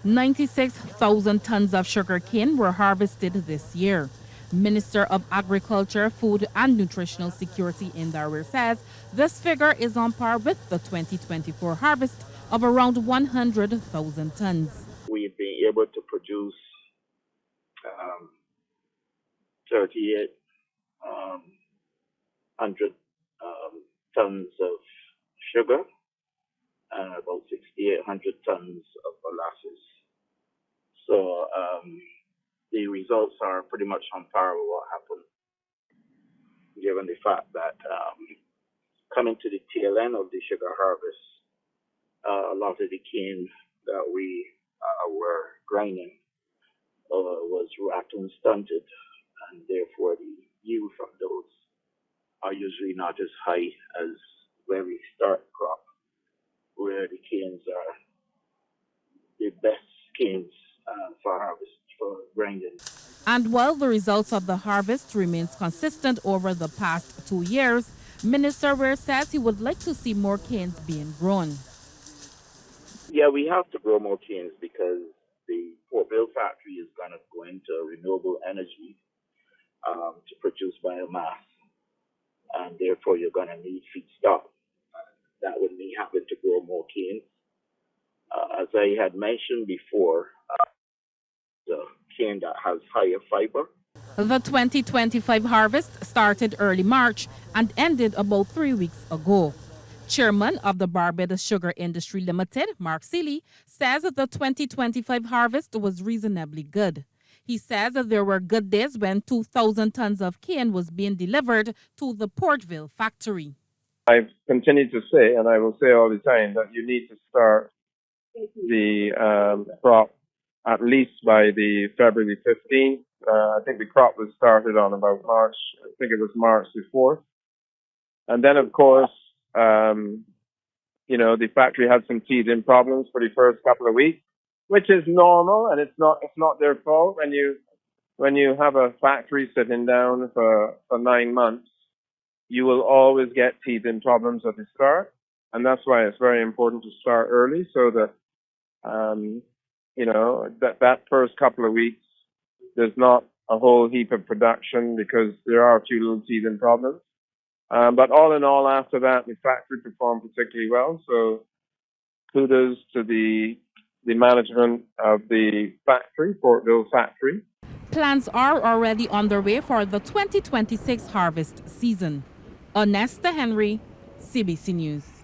96,000 tons of sugarcane were harvested this year. Minister of Agriculture, Food and Nutritional Security in Darwin says this figure is on par with the 2024 harvest of around 100,000 tons. We've been able to produce 3,800 tons of sugar and about 6,800 tons of molasses. So the results are pretty much on par with what happened, given the fact that coming to the tail end of the sugar harvest, a lot of the cane that we were grinding was rot and stunted, and therefore the yield from those are usually not as high as where we start crop, where the canes are the best canes for harvest, for grinding. And while the results of the harvest remains consistent over the past 2 years, Minister Ware says he would like to see more canes being grown. Yeah, we have to grow more canes because the Portville factory is going to go into renewable energy to produce biomass, and therefore you're going to need feedstock. That would mean having to grow more canes. As I had mentioned before, the cane that has higher fiber. The 2025 harvest started early March and ended about 3 weeks ago. Chairman of the Barbados Sugar Industry Limited, Mark Seeley, says that the 2025 harvest was reasonably good. He says that there were good days when 2,000 tons of cane was being delivered to the Portville factory. I've continued to say, and I will say all the time, that you need to start the crop at least by the February 15th. I think the crop was started on about March, I think it was March the 4th. And then, of course, the factory had some teething problems for the first couple of weeks, which is normal, and it's not their fault. When you have a factory sitting down for 9 months, you will always get teething problems at the start, and that's why it's very important to start early, so that that first couple of weeks there's not a whole heap of production because there are a few little teething problems. But all in all, after that, the factory performed particularly well. So kudos to the management of the factory, Portville factory. Plans are already underway for the 2026 harvest season. Anesta Henry, CBC News.